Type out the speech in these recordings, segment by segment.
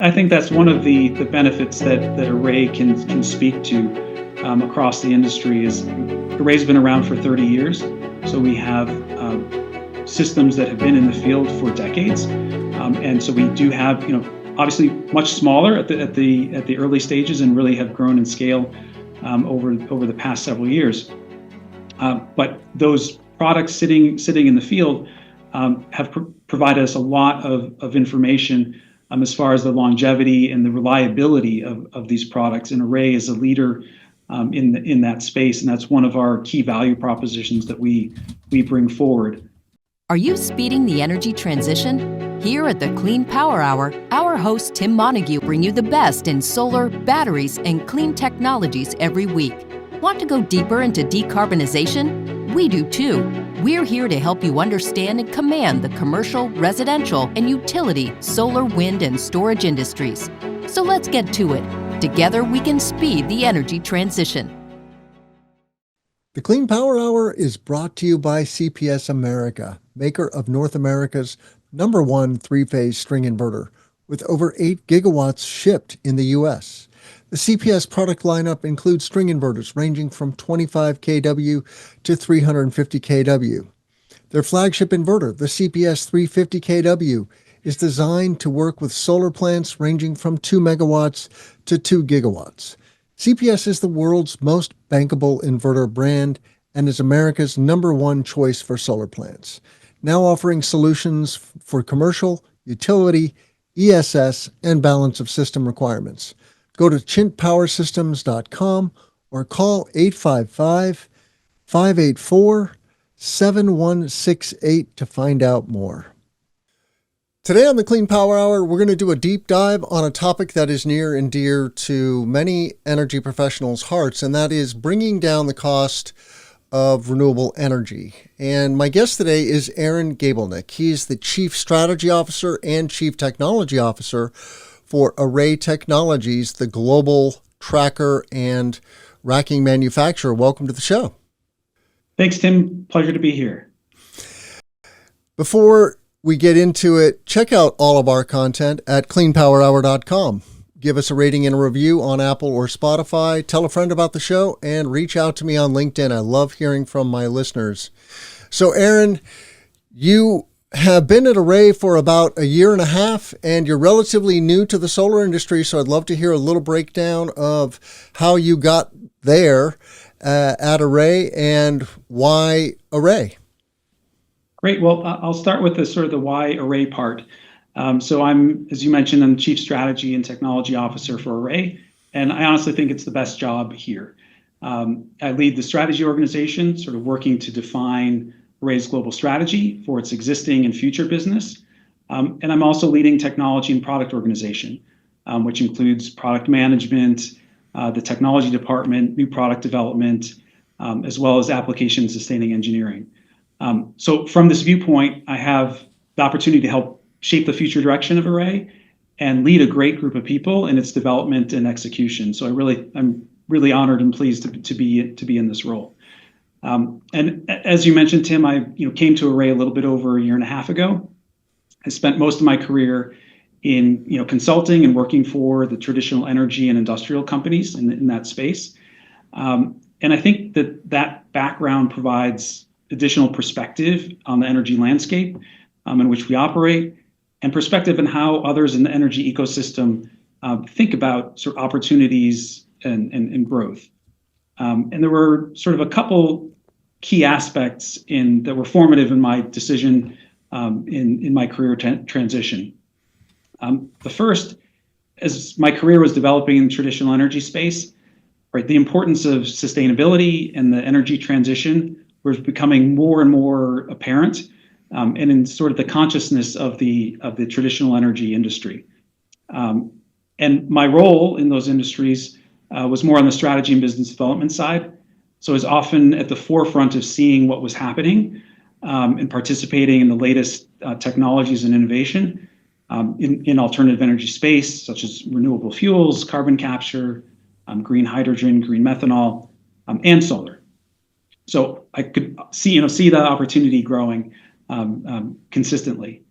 I think that's one of the benefits that Array can speak to across the industry. Is Array's been around for 30 years, so we have systems that have been in the field for decades, and so we do have, obviously much smaller at the early stages, and really have grown in scale over the past several years. But those products sitting in the field have provided us a lot of information as far as the longevity and the reliability of these products. And Array is a leader in that space, and that's one of our key value propositions that we bring forward. Are you speeding the energy transition? Here at the Clean Power Hour, our host Tim Montague bring you the best in solar, batteries, and clean technologies every week. Want to go deeper into decarbonization? We do too. We're here to help you understand and command the commercial, residential, and utility solar, wind, and storage industries. So let's get to it. Together we can speed the energy transition. The Clean Power Hour is brought to you by CPS America, maker of North America's #1 three-phase string inverter, with over 8 gigawatts shipped in the U.S. The CPS product lineup includes string inverters ranging from 25 kW to 350 kW. Their flagship inverter, the CPS 350 kW, is designed to work with solar plants ranging from 2 megawatts to 2 gigawatts. CPS is the world's most bankable inverter brand and is America's #1 choice for solar plants, now offering solutions for commercial, utility, ESS, and balance of system requirements. Go to chintpowersystems.com or call 855-584-7168 to find out more. Today on the Clean Power Hour, we're going to do a deep dive on a topic that is near and dear to many energy professionals' hearts, and that is bringing down the cost of renewable energy. And my guest today is Aaron Gabelnick. He's the Chief Strategy Officer and Chief Technology Officer for Array Technologies, the global tracker and racking manufacturer. Welcome to the show. Thanks, Tim. Pleasure to be here. Before we get into it, check out all of our content at cleanpowerhour.com. Give us a rating and a review on Apple or Spotify. Tell a friend about the show and reach out to me on LinkedIn. I love hearing from my listeners. So, Aaron, you have been at Array for about a year and a half, and you're relatively new to the solar industry, so I'd love to hear a little breakdown of how you got there at Array and why Array. Great. Well, I'll start with the why Array part. So I'm, as you mentioned, I'm Chief Strategy and Technology Officer for Array, and I honestly think it's the best job here. I lead the strategy organization, sort of working to define Array's global strategy for its existing and future business. And I'm also leading technology and product organization, which includes product management, the technology department, new product development, as well as application and sustaining engineering. So from this viewpoint, I have the opportunity to help shape the future direction of Array and lead a great group of people in its development and execution. So I'm really honored and pleased to be in this role. And as you mentioned, Tim, I came to Array a little bit over a year and a half ago. I spent most of my career in consulting and working for the traditional energy and industrial companies in that space. And I think that background provides additional perspective on the energy landscape in which we operate, and perspective on how others in the energy ecosystem think about sort of opportunities and growth. And there were sort of a couple key aspects that were formative in my decision in my career transition. The first, as my career was developing in the traditional energy space, right, the importance of sustainability and the energy transition was becoming more and more apparent, and in sort of the consciousness of the traditional energy industry. And my role in those industries was more on the strategy and business development side. So I was often at the forefront of seeing what was happening and participating in the latest technologies and innovation in alternative energy space, such as renewable fuels, carbon capture, green hydrogen, green methanol, and solar. So I could see that opportunity growing consistently.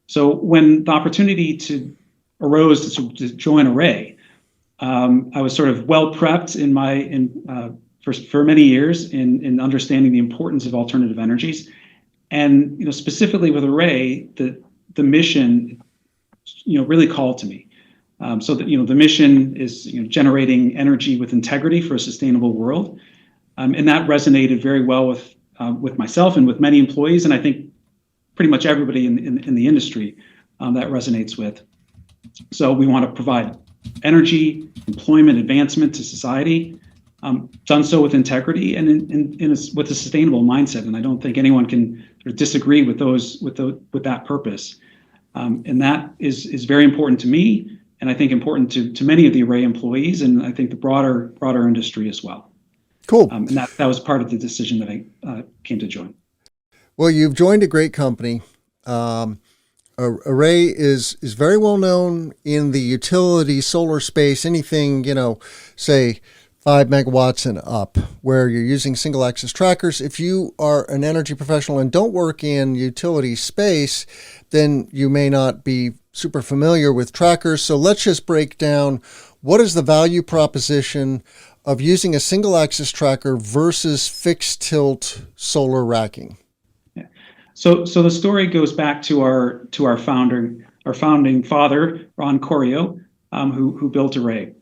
So when the opportunity to arose to join Array. I was sort of well prepped for many years in understanding the importance of alternative energies, and specifically with Array, the mission really called to me. So that the mission is generating energy with integrity for a sustainable world, and that resonated very well with myself and with many employees, and I think pretty much everybody in the industry that resonates with. So we want to provide energy, employment, advancement to society, done so with integrity and with a sustainable mindset. And I don't think anyone can sort of disagree with that purpose. And that is very important to me, and I think important to many of the Array employees, and I think the broader industry as well. Cool. And that was part of the decision that I came to join. Well, you've joined a great company. Array is very well known in the utility solar space, anything, say 5 megawatts and up, where you're using single axis trackers. If you are an energy professional and don't work in utility space, then you may not be super familiar with trackers. So let's just break down what is the value proposition of using a single axis tracker versus fixed tilt solar racking. So the story goes back to our founding father, Ron Corio, who built Array.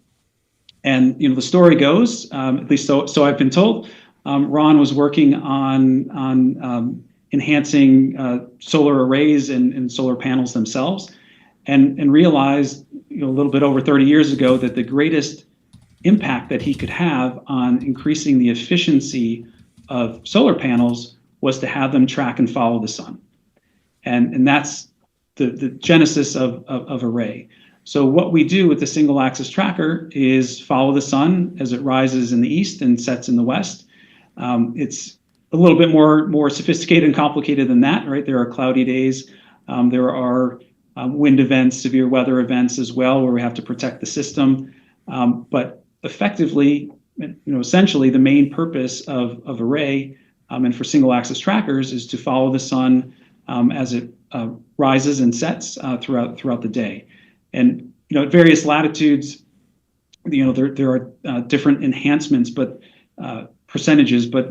And the story goes, at least so I've been told, Ron was working on enhancing solar arrays and solar panels themselves, and realized a little bit over 30 years ago that the greatest impact that he could have on increasing the efficiency of solar panels was to have them track and follow the sun. And that's the genesis of Array. So what we do with the single axis tracker is follow the sun as it rises in the east and sets in the west. It's a little bit more sophisticated and complicated than that, right? There are cloudy days. There are wind events, severe weather events as well, where we have to protect the system. But effectively, essentially the main purpose of Array and for single axis trackers is to follow the sun as it rises and sets throughout the day. And at various latitudes, there are different enhancements, but percentages. But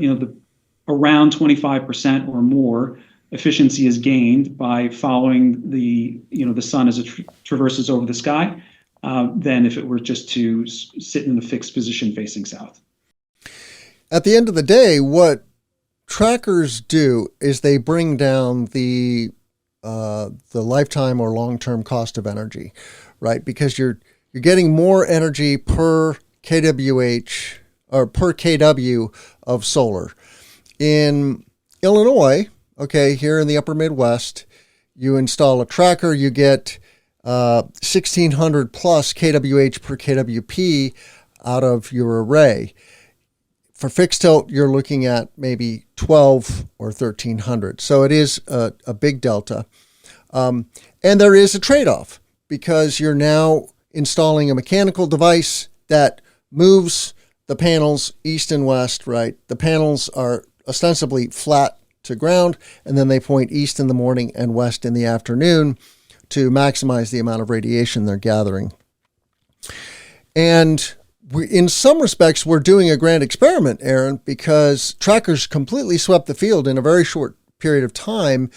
around 25% or more efficiency is gained by following the sun as it traverses over the sky than if it were just to sit in a fixed position facing south. At the end of the day, what trackers do is they bring down the lifetime or long-term cost of energy, right? Because you're getting more energy per kWh or per kW of solar. In Illinois, here in the upper Midwest, you install a tracker, you get 1,600 plus kWh per kWp out of your array. For fixed tilt, you're looking at maybe 12 or 1,300. So it is a big delta. And there is a trade-off because you're now installing a mechanical device that moves the panels east and west, right? The panels are ostensibly flat to ground, and then they point east in the morning and west in the afternoon to maximize the amount of radiation they're gathering. And in some respects, we're doing a grand experiment, Aaron, because trackers completely swept the field in a very short period of time.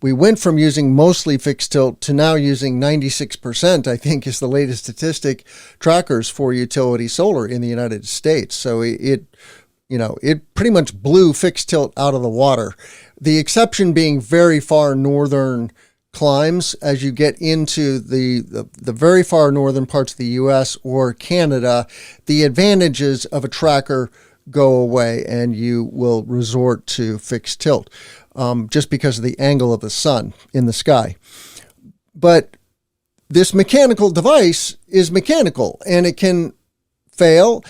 We went from using mostly fixed tilt to now using 96%, I think is the latest statistic, trackers for utility solar in the United States. So it pretty much blew fixed tilt out of the water. The exception being very far northern climes. As you get into the very far northern parts of the US or Canada, the advantages of a tracker go away and you will resort to fixed tilt just because of the angle of the sun in the sky. But this mechanical device is mechanical and it can fail,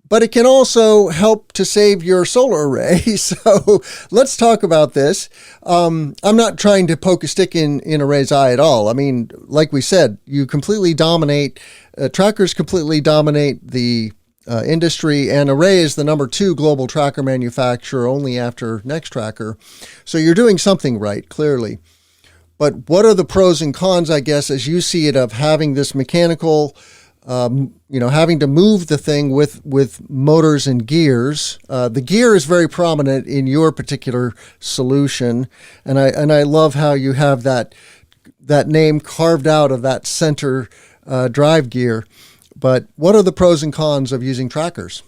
but it can also help to save your solar array. So let's talk about this. I'm not trying to poke a stick in Array's eye at all. I mean, like we said, you completely dominate, trackers completely dominate the industry, and Array is the number 2 global tracker manufacturer only after Nextracker. So you're doing something right, clearly. But what are the pros and cons, I guess, as you see it, of having this mechanical, having to move the thing with motors and gears? The gear is very prominent in your particular solution, and I love how you have that name carved out of that center drive gear. But what are the pros and cons of using trackers?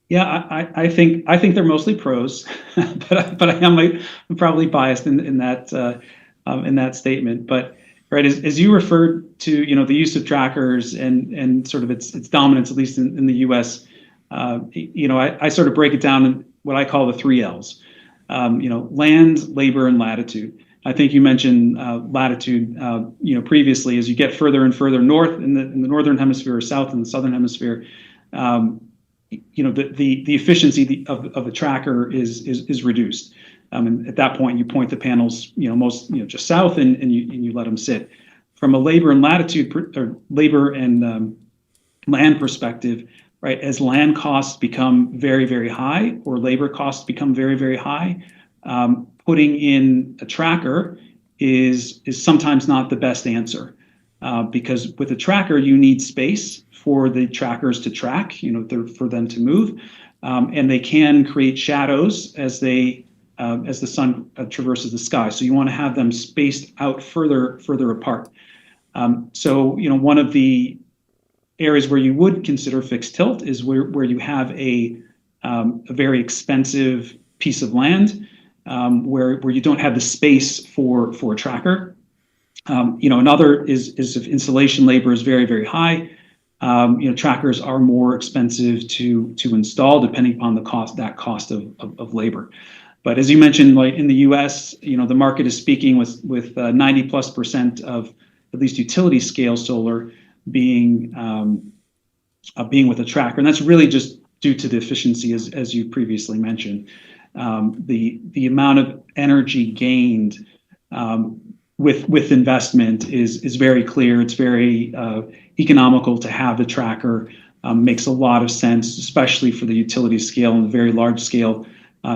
Yeah, I think they're mostly pros, but I'm probably biased in that statement. But right, as you referred to, the use of trackers and sort of its dominance, at least in the U.S. I sort of break it down in what I call the three L's. Land, labor, and latitude. I think you mentioned latitude, previously. As you get further and further north in the northern hemisphere or south in the southern hemisphere, the efficiency of the tracker is reduced. And at that point, you point the panels, just south, and you let them sit. From a labor and latitude or labor and land perspective, right? As land costs become very, very high, or labor costs become very, very high, putting in a tracker is sometimes not the best answer, because with a tracker you need space for the trackers to track, for them to move, and they can create shadows as the sun traverses the sky. So you want to have them spaced out further apart. So one of the areas where you would consider fixed tilt is where you have a very expensive piece of land, where you don't have the space for a tracker. Another is if installation labor is very, very high. Trackers are more expensive to install, depending upon the cost of labor. But as you mentioned, like in the U.S., the market is speaking with 90+% of at least utility scale solar being with a tracker, and that's really just due to the efficiency, as you previously mentioned. The amount of energy gained with investment is very clear. It's very economical to have the tracker. Makes a lot of sense, especially for the utility scale and the very large scale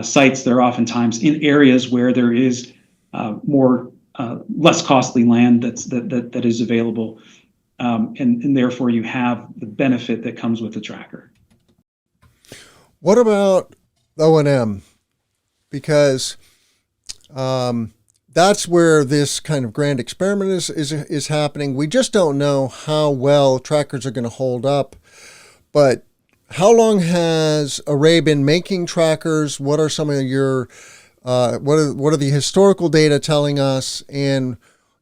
sites. They're oftentimes in areas where there is less costly land that is available, and therefore you have the benefit that comes with the tracker. What about O&M? Because that's where this kind of grand experiment is happening. We just don't know how well trackers are going to hold up. But how long has Array been making trackers? What are some of your what are the historical data telling us? And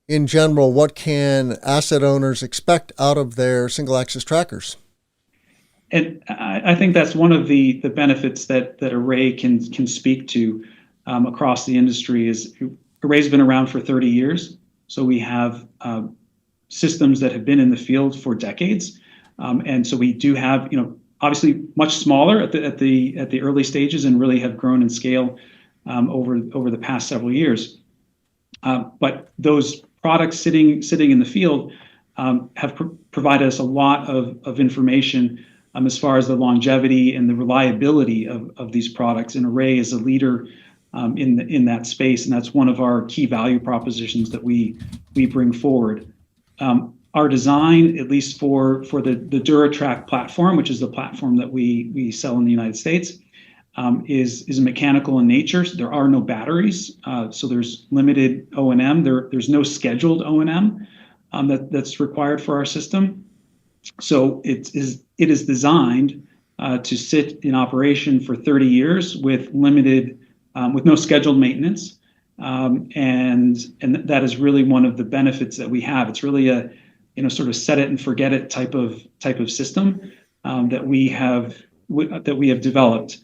in general, what can asset owners expect out of their single axis trackers? And I think that's one of the benefits that Array can speak to across the industry. Is Array's been around for 30 years, so we have systems that have been in the field for decades, and so we do have, obviously much smaller at the early stages, and really have grown in scale over the past several years. But those products sitting in the field have provided us a lot of information as far as the longevity and the reliability of these products. And Array is a leader in that space, and that's one of our key value propositions that we bring forward. Our design, at least for the DuraTrack platform, which is the platform that we sell in the United States, is mechanical in nature. So there are no batteries, so there's limited O&M. There's no scheduled O&M that's required for our system. So it is designed to sit in operation for 30 years with no scheduled maintenance, and that is really one of the benefits that we have. It's really a sort of set it and forget it type of system that we have developed.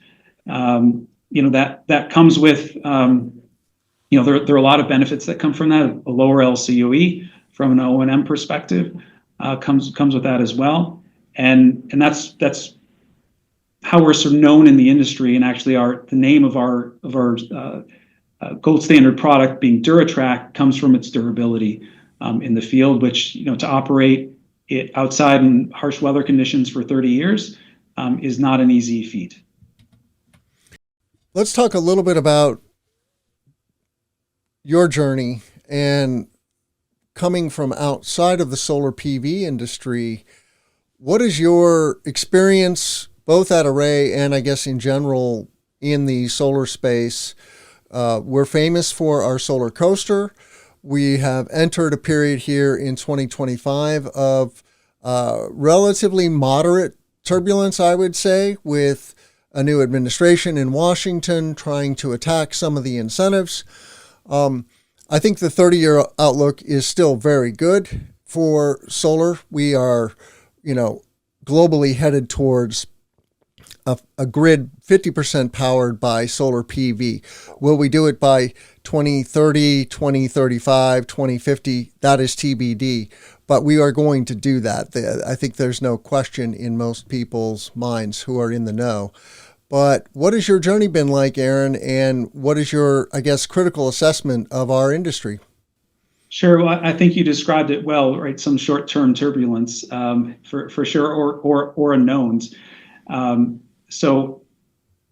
That comes with there are a lot of benefits that come from that. A lower LCOE from an O&M perspective comes with that as well, and that's how we're sort of known in the industry. And actually, the name of our gold standard product being DuraTrack comes from its durability in the field, which to operate it outside in harsh weather conditions for 30 years is not an easy feat. Let's talk a little bit about your journey And coming from outside of the solar PV industry, what is your experience both at Array and I guess in general in the solar space? We're famous for our solar coaster. We have entered a period here in 2025 of relatively moderate turbulence, I would say, with a new administration in Washington trying to attack some of the incentives. I think the 30-year outlook is still very good for solar. We are, globally headed towards a grid 50% powered by solar PV. Will we do it by 2030, 2035, 2050? That is TBD, but we are going to do that. I think there's no question in most people's minds who are in the know. But what has your journey been like, Aaron, and what is your, I guess, critical assessment of our industry? Sure. Well, I think you described it well, right? Some short-term turbulence, for sure, or unknowns. So,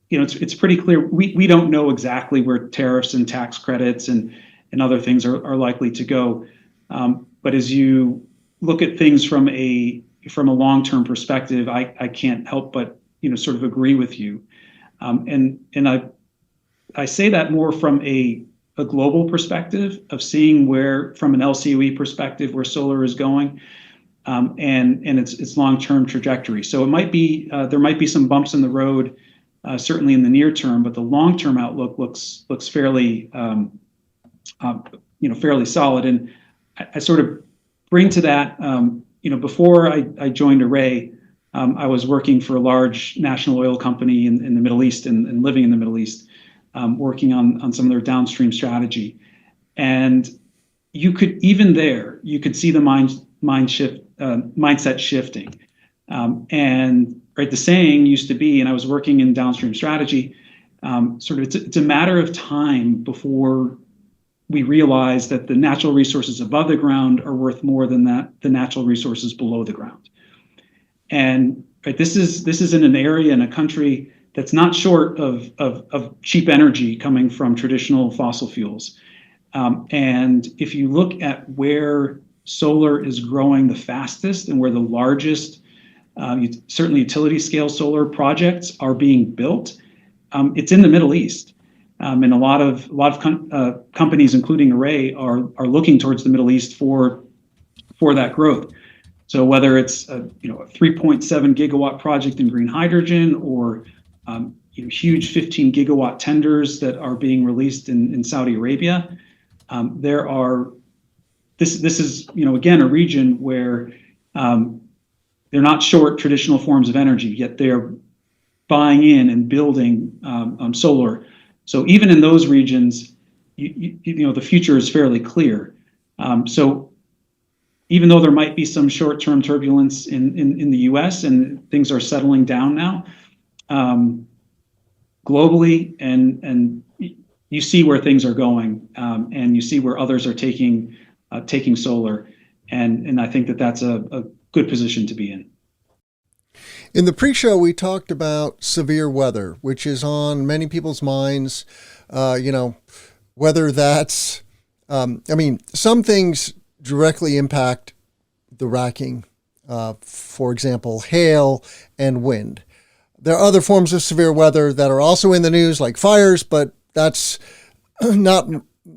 it's pretty clear. We don't know exactly where tariffs and tax credits and other things are likely to go. But as you look at things from a long-term perspective, I can't help but sort of agree with you. And I say that more from a global perspective of seeing where, from an LCOE perspective, where solar is going, and its long-term trajectory. So it might be there might be some bumps in the road, certainly in the near term, but the long-term outlook looks fairly fairly solid. And I sort of bring to that before I joined Array, I was working for a large national oil company in the Middle East and living in the Middle East, working on some of their downstream strategy. And you could see the mindset shifting. And right, the saying used to be, and I was working in downstream strategy, sort of it's a matter of time before we realize that the natural resources above the ground are worth more than the natural resources below the ground. And right, this is in an area in a country that's not short of cheap energy coming from traditional fossil fuels. And if you look at where solar is growing the fastest and where the largest, certainly utility scale solar projects are being built, it's in the Middle East. And a lot of companies, including Array, are looking towards the Middle East for that growth. So whether it's a 3.7 gigawatt project in green hydrogen or huge 15 gigawatt tenders that are being released in Saudi Arabia, this is again a region where they're not short traditional forms of energy, yet they're buying in and building solar. So even in those regions, the future is fairly clear. So even though there might be some short-term turbulence in the U.S. and things are settling down now, globally, and you see where things are going, and you see where others are taking solar, and I think that's a good position to be in. In the pre-show, we talked about severe weather, which is on many people's minds. Whether that's, some things directly impact the racking, for example, hail and wind. There are other forms of severe weather that are also in the news, like fires, but that's not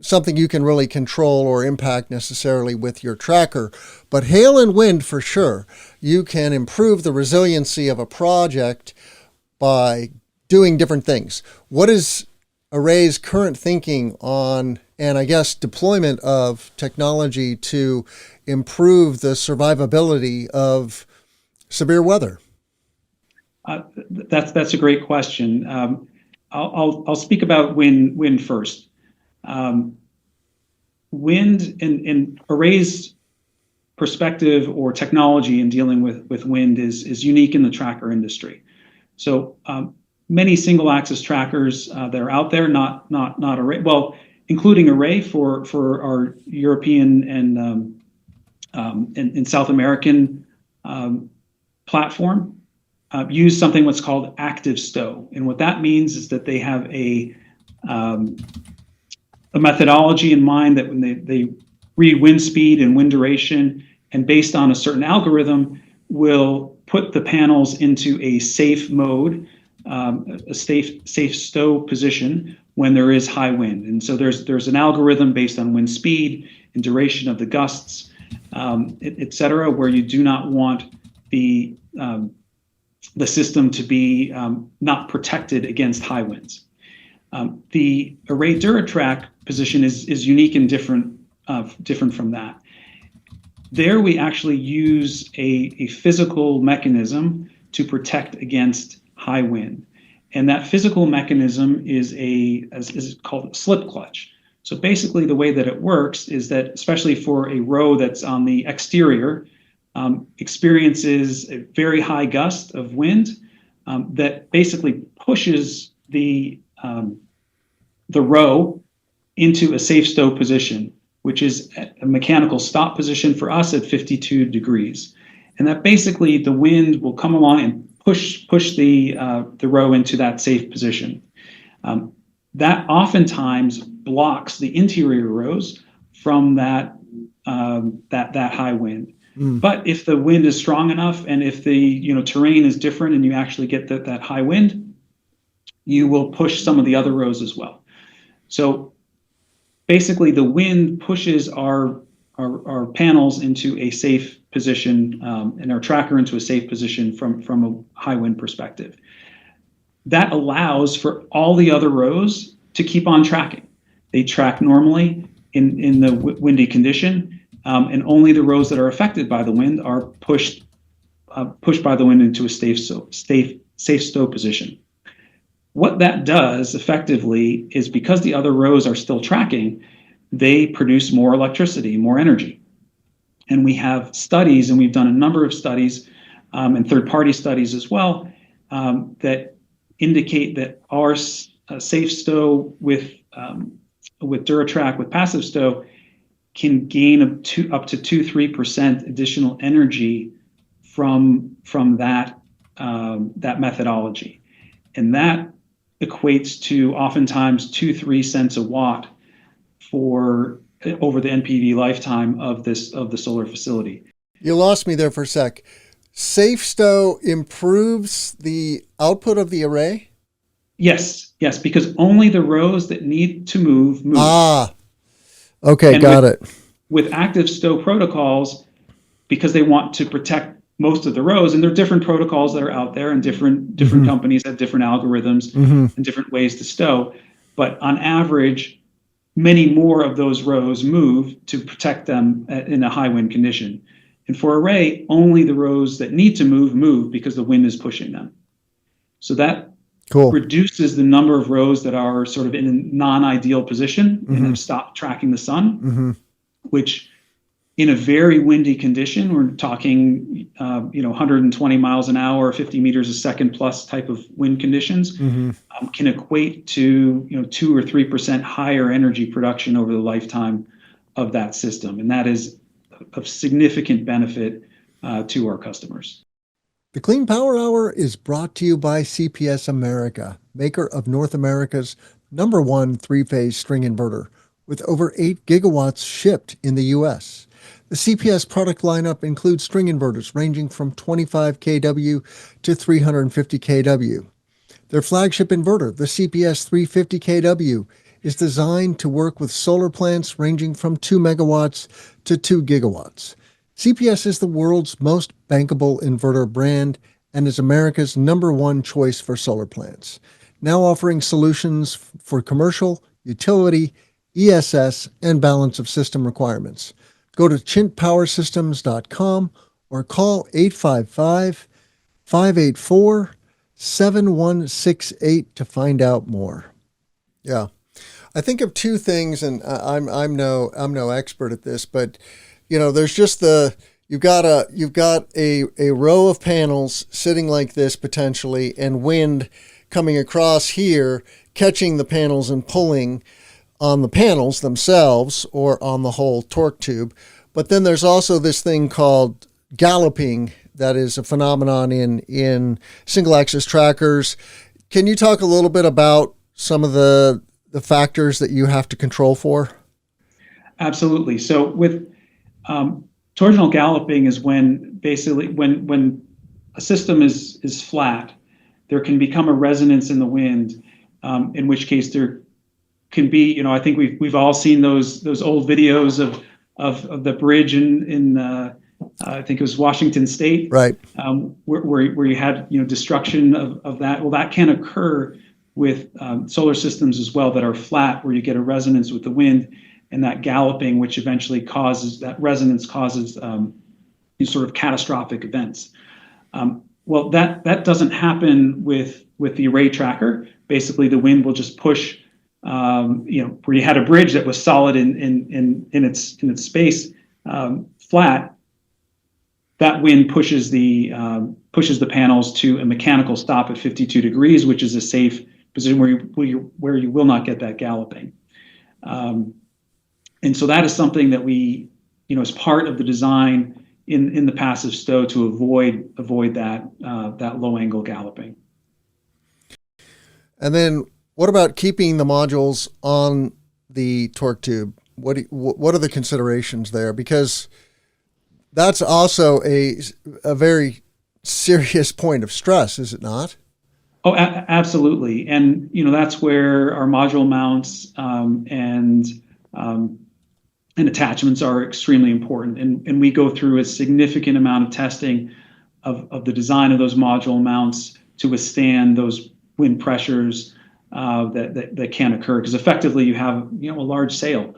something you can really control or impact necessarily with your tracker. But hail and wind, for sure, you can improve the resiliency of a project by doing different things. What is Array's current thinking on, and I guess deployment of technology to improve the survivability of severe weather? That's a great question. I'll speak about wind first. Wind, in Array's perspective or technology in dealing with wind is unique in the tracker industry. So many single axis trackers that are out there, not Array, well, including Array for our European and South American platform, use something what's called active stow. And what that means is that they have a methodology in mind that when they read wind speed and wind duration, and based on a certain algorithm, will put the panels into a safe mode, a safe stow position when there is high wind. And so there's an algorithm based on wind speed and duration of the gusts, et cetera, where you do not want the system to be not protected against high winds. The Array DuraTrack position is unique and different from that. There we actually use a physical mechanism to protect against high wind. And that physical mechanism is called a slip clutch. So basically the way that it works is that, especially for a row that's on the exterior, experiences a very high gust of wind that basically pushes the row into a safe stow position, which is a mechanical stop position for us at 52 degrees. And that basically the wind will come along and push the row into that safe position. That oftentimes blocks the interior rows from that high wind. But if the wind is strong enough, and if the terrain is different, and you actually get that high wind, you will push some of the other rows as well. So basically, the wind pushes our panels into a safe position, and our tracker into a safe position from a high wind perspective. That allows for all the other rows to keep on tracking. They track normally in the windy condition, and only the rows that are affected by the wind are pushed by the wind into a safe stow position. What that does effectively is, because the other rows are still tracking, they produce more electricity, more energy. And we have studies, and we've done a number of studies, and third-party studies as well, that indicate that our safe stow with DuraTrack, with passive stow, can gain up to 2-3% additional energy from that methodology, and that equates to oftentimes 2-3 cents a watt for over the NPV lifetime of the solar facility. You lost me there for a sec. Safe stow improves the output of the array? Yes, because only the rows that need to move. Ah, okay, and got it. With active stow protocols, because they want to protect most of the rows, and there are different protocols that are out there, and different companies have different algorithms and different ways to stow. But on average, many more of those rows move to protect them in a high wind condition. And for Array, only the rows that need to move because the wind is pushing them. So that reduces the number of rows that are sort of in a non-ideal position and have stopped tracking the sun, which in a very windy condition, we're talking 120 miles an hour, 50 meters a second plus type of wind conditions, can equate to 2 or 3% higher energy production over the lifetime of that system. And that is of significant benefit to our customers. The Clean Power Hour is brought to you by CPS America, maker of North America's #1 three-phase string inverter, with over 8 gigawatts shipped in the U.S. The CPS product lineup includes string inverters ranging from 25 kW to 350 kW. Their flagship inverter, the CPS 350 kW, is designed to work with solar plants ranging from 2 megawatts to 2 gigawatts. CPS is the world's most bankable inverter brand and is America's #1 choice for solar plants, now offering solutions for commercial, utility, ESS, and balance of system requirements. Go to chintpowersystems.com or call 855-584-7168 to find out more. Yeah. I think of two things, and I'm no expert at this, but there's just you've got a row of panels sitting like this potentially, and wind coming across here, catching the panels and pulling on the panels themselves or on the whole torque tube. But then there's also this thing called galloping that is a phenomenon in single axis trackers. Can you talk a little bit about some of the the factors that you have to control for? Absolutely. So with torsional galloping is when basically when a system is flat, there can become a resonance in the wind, in which case there can be, I think we've all seen those old videos of the bridge in I think it was Washington State, Right. Where you had destruction of that. Well, that can occur with solar systems as well that are flat, where you get a resonance with the wind, and that galloping, which eventually causes that resonance causes these sort of catastrophic events. Well, that doesn't happen with the array tracker. Basically, the wind will just push. Where you had a bridge that was solid in its space, flat, that wind pushes the panels to a mechanical stop at 52 degrees, which is a safe position where you will not get that galloping. And so that is something that we, as part of the design in the passive stow to avoid that low angle galloping. And then what about keeping the modules on the torque tube? What are the considerations there? Because that's also a very serious point of stress, is it not? Oh, absolutely. And, that's where our module mounts and attachments are extremely important. And we go through a significant amount of testing of the design of those module mounts to withstand those wind pressures that can occur. Because effectively you have, a large sail.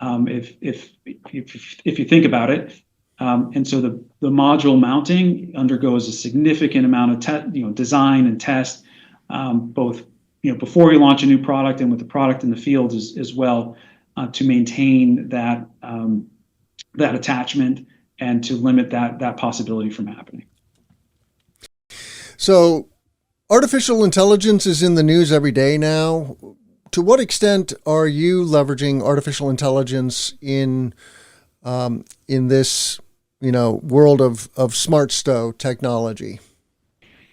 If you think about it. And so the module mounting undergoes a significant amount of design and test, both before we launch a new product and with the product in the field as well, to maintain that attachment and to limit that possibility from happening. So, artificial intelligence is in the news every day now. To what extent are you leveraging artificial intelligence in this world of smart stow technology?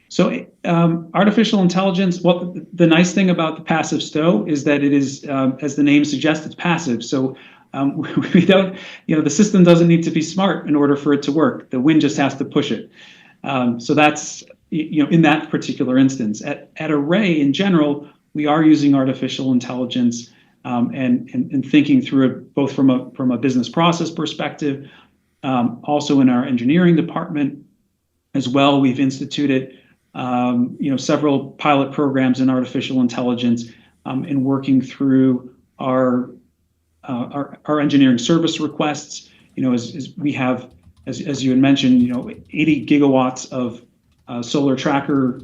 So artificial intelligence, well, the nice thing about the passive stow is that it is, as the name suggests, it's passive. So we don't, the system doesn't need to be smart in order for it to work. The wind just has to push it. So that's, in that particular instance. At Array in general, we are using artificial intelligence and thinking through it both from a business process perspective, also in our engineering department as well. We've instituted several pilot programs in artificial intelligence in working through our engineering service requests. As we have, as you had mentioned, 80 gigawatts of solar tracker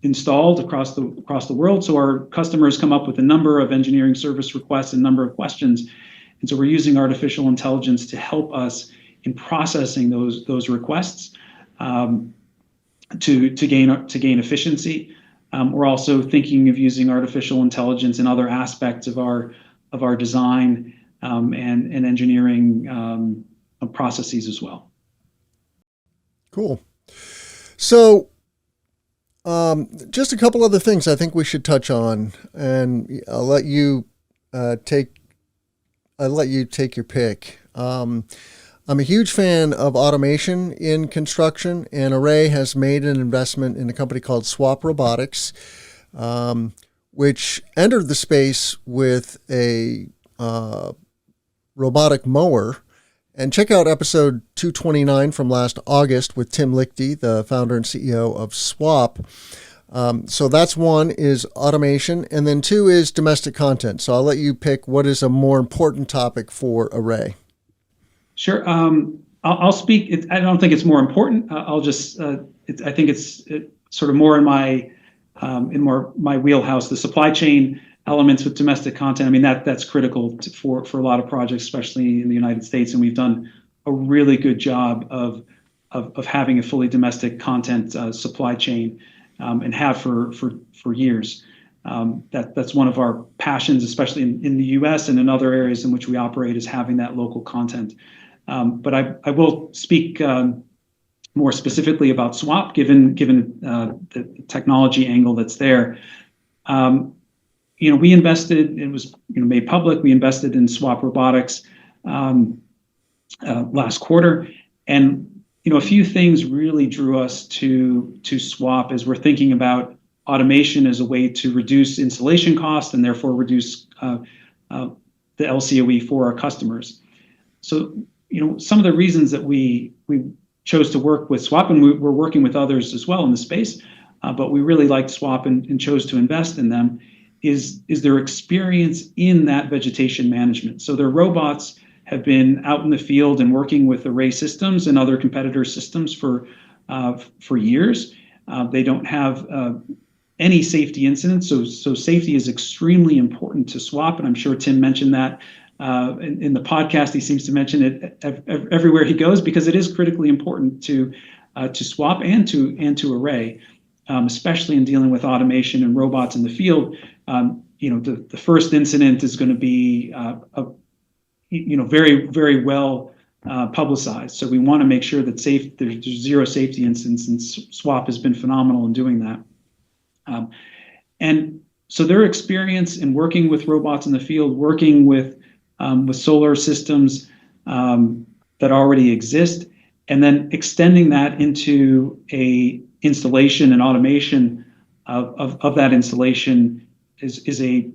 installed across the world. So our customers come up with a number of engineering service requests and number of questions, and so we're using artificial intelligence to help us in processing those requests. To gain efficiency. We're also thinking of using artificial intelligence in other aspects of our design and engineering processes as well. Cool. So, just a couple other things I think we should touch on, and I'll let you take your pick. I'm a huge fan of automation in construction, and Array has made an investment in a company called Swap Robotics, which entered the space with a robotic mower. And check out episode 229 from last August with Tim Lichty, the founder and CEO of Swap. So that's one is automation, and then two is domestic content. So I'll let you pick what is a more important topic for Array. Sure. I'll speak. I don't think it's more important. I'll just. I think it's sort of more in my wheelhouse. The supply chain elements with domestic content. I mean that's critical for a lot of projects, especially in the United States. And we've done a really good job of having a fully domestic content supply chain, and have for years. That's one of our passions, especially in the U.S. and in other areas in which we operate, is having that local content. But I will speak more specifically about Swap, given the technology angle that's there. we invested. It was made public. We invested in Swap Robotics last quarter, and a few things really drew us to Swap as we're thinking about automation as a way to reduce installation costs and therefore reduce the LCOE for our customers. So, some of the reasons that we chose to work with Swap, and we're working with others as well in the space, but we really liked Swap and chose to invest in them, is their experience in that vegetation management. So their robots have been out in the field and working with array systems and other competitor systems for years. They don't have any safety incidents, so safety is extremely important to Swap, and I'm sure Tim mentioned that in the podcast. He seems to mention it everywhere he goes because it is critically important to Swap and to Array, especially in dealing with automation and robots in the field. The first incident is going to be very, very well publicized. So we want to make sure that there's zero safety incidents, and Swap has been phenomenal in doing that. And so their experience in working with robots in the field, working with solar systems that already exist, and then extending that into a installation and automation of that installation is a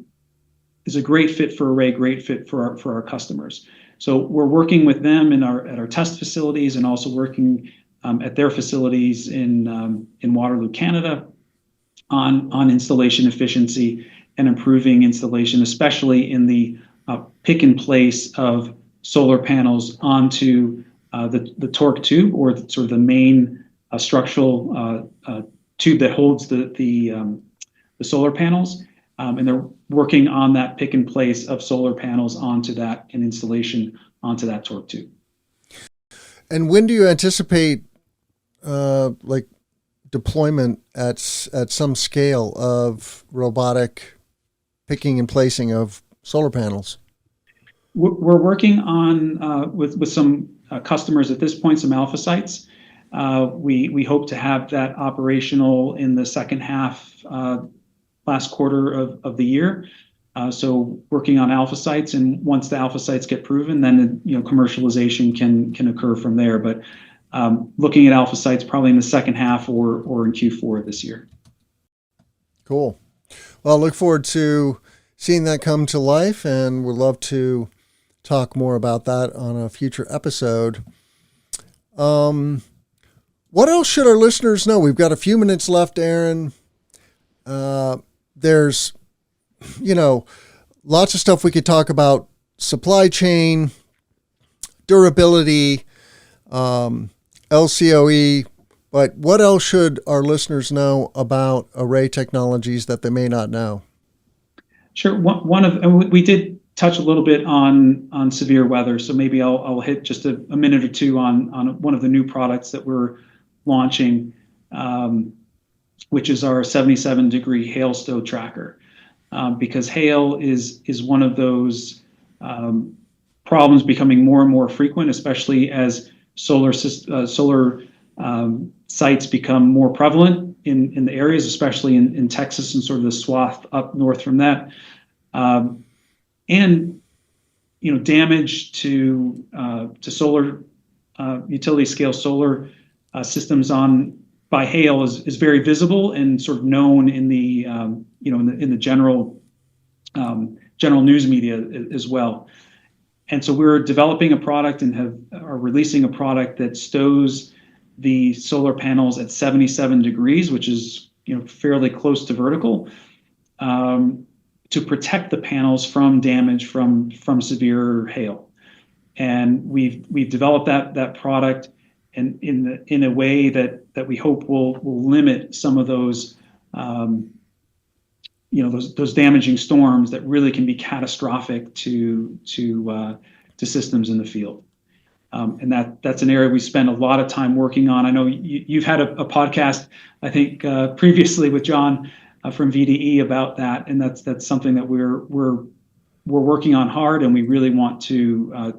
great fit for Array, great fit for our customers. So we're working with them at our test facilities, and also working at their facilities in Waterloo, Canada, on installation efficiency and improving installation, especially in the pick and place of solar panels onto the torque tube, or sort of the main structural tube that holds the solar panels. And they're working on that pick and place of solar panels onto that, and installation onto that torque tube. And when do you anticipate deployment at some scale of robotic picking and placing of solar panels? We're working on with some customers at this point, some alpha sites. We hope to have that operational in the second half, last quarter of the year. So working on alpha sites, and once the alpha sites get proven, then commercialization can occur from there. But looking at alpha sites probably in the second half or in Q4 of this year. Cool. Well, I look forward to seeing that come to life, and would love to talk more about that on a future episode. What else should our listeners know? We've got a few minutes left, Aaron. There's, lots of stuff we could talk about: supply chain, durability, LCOE, but what else should our listeners know about Array Technologies that they may not know? Sure. We did touch a little bit on severe weather, so maybe I'll hit just a minute or two on one of the new products that we're launching, which is our 77-degree hail stow tracker, because hail is one of those problems becoming more and more frequent, especially as solar sites become more prevalent in the areas, especially in Texas and sort of the swath up north from that. And damage to solar utility scale solar systems by hail is very visible and sort of known in the in the general news media as well. And so we're developing a product and are releasing a product that stows the solar panels at 77 degrees, which is fairly close to vertical, to protect the panels from damage from severe hail. And we've developed that product, and in a way that we hope will limit some of those those damaging storms that really can be catastrophic to systems in the field. And that's an area we spend a lot of time working on. I know you've had a podcast, I think, previously with John from VDE about that, and that's something that we're working on hard, and we really want to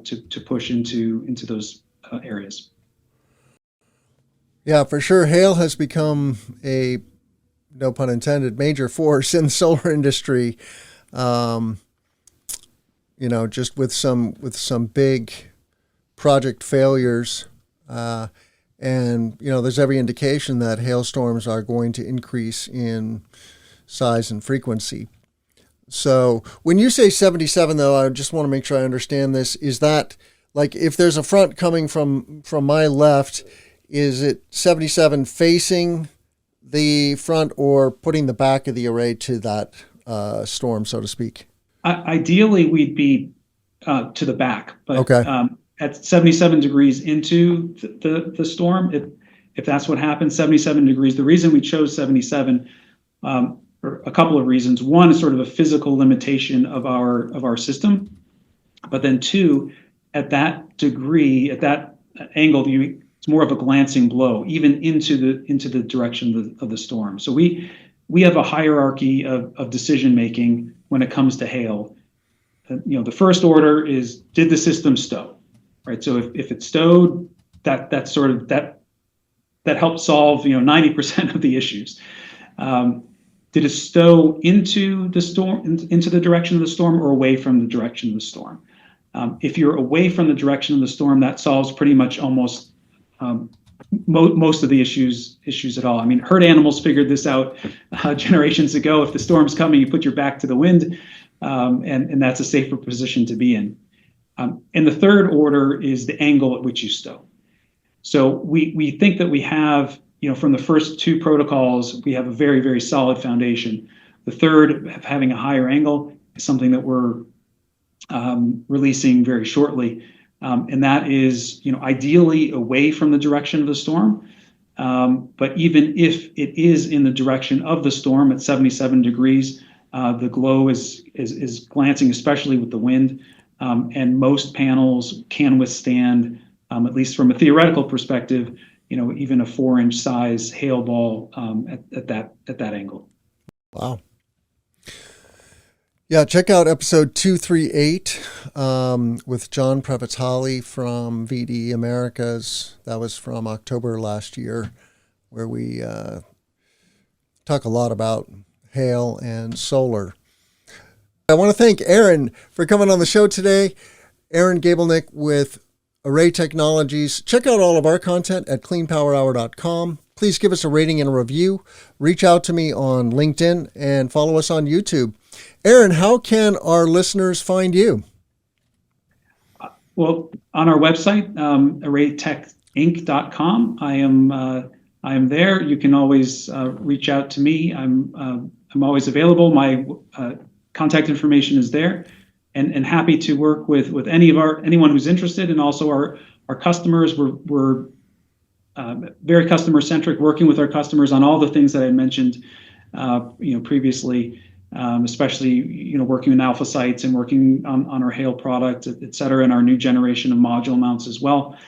push into those areas. Yeah, for sure. Hail has become a, no pun intended, major force in the solar industry. um, just with some big project failures. And there's every indication that hailstorms are going to increase in size and frequency. So when you say 77, though, I just want to make sure I understand this. Is that like if there's a front coming from my left, is it 77 facing the front or putting the back of the array to that storm, so to speak? Ideally, we'd be to the back, but okay. At 77 degrees into the storm, if that's what happens, 77 degrees. The reason we chose 77, for a couple of reasons. One is sort of a physical limitation of our system, but then two, at that degree, at that angle, it's more of a glancing blow, even into the direction of the storm. So we have a hierarchy of decision making when it comes to hail. The first order is, did the system stow? Right. So if it stowed, that helped solve 90% of the issues. Did it stow into the storm, into the direction of the storm, or away from the direction of the storm? If you're away from the direction of the storm, that solves pretty much almost most of the issues at all. I mean, herd animals figured this out generations ago. If the storm's coming, you put your back to the wind, and that's a safer position to be in. And the third order is the angle at which you stow. So we think that we have, from the first two protocols, we have a very, very solid foundation. The third, having a higher angle, is something that we're releasing very shortly. And that is, ideally away from the direction of the storm. But even if it is in the direction of the storm at 77 degrees, the glow is glancing, especially with the wind. And most panels can withstand, at least from a theoretical perspective, even a 4-inch size hail ball at that angle. Wow. Yeah, check out episode 238 with John Previtzali from VD Americas. That was from October last year, where we talk a lot about hail and solar. I want to thank Aaron for coming on the show today. Aaron Gabelnick with Array Technologies. Check out all of our content at cleanpowerhour.com. Please give us a rating and a review. Reach out to me on LinkedIn and follow us on YouTube. Aaron, how can our listeners find you? Well, on our website, arraytechinc.com, I am there. You can always reach out to me. I'm always available. My contact information is there, and happy to work with anyone who's interested, and also our customers. We're very customer centric, working with our customers on all the things that I mentioned previously, especially working with alpha sites and working on our hail product, et cetera, and our new generation of module mounts as well.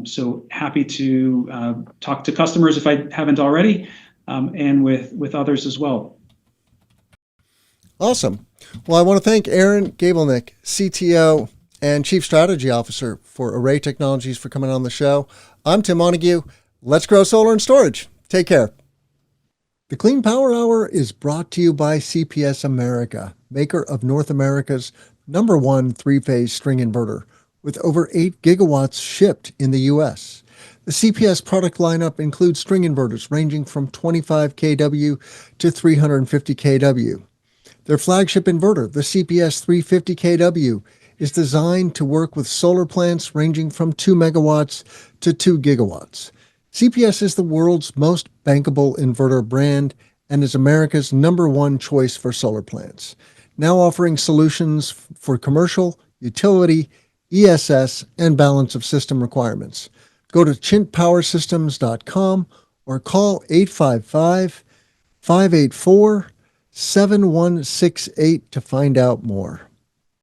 So happy to talk to customers if I haven't already, and with others as well. Awesome. Well, I want to thank Aaron Gabelnick, CTO and Chief Strategy Officer for Array Technologies, for coming on the show. I'm Tim Montague. Let's grow solar and storage. Take care. The Clean Power Hour is brought to you by CPS America, maker of North America's #1 three-phase string inverter, with over 8 gigawatts shipped in the U.S. The CPS product lineup includes string inverters ranging from 25 kW to 350 kW. Their flagship inverter, the CPS 350 kW, is designed to work with solar plants ranging from 2 megawatts to 2 gigawatts. CPS is the world's most bankable inverter brand and is America's #1 choice for solar plants, now offering solutions for commercial, utility, ESS, and balance of system requirements. Go to chintpowersystems.com or call 855-584-7168 to find out more.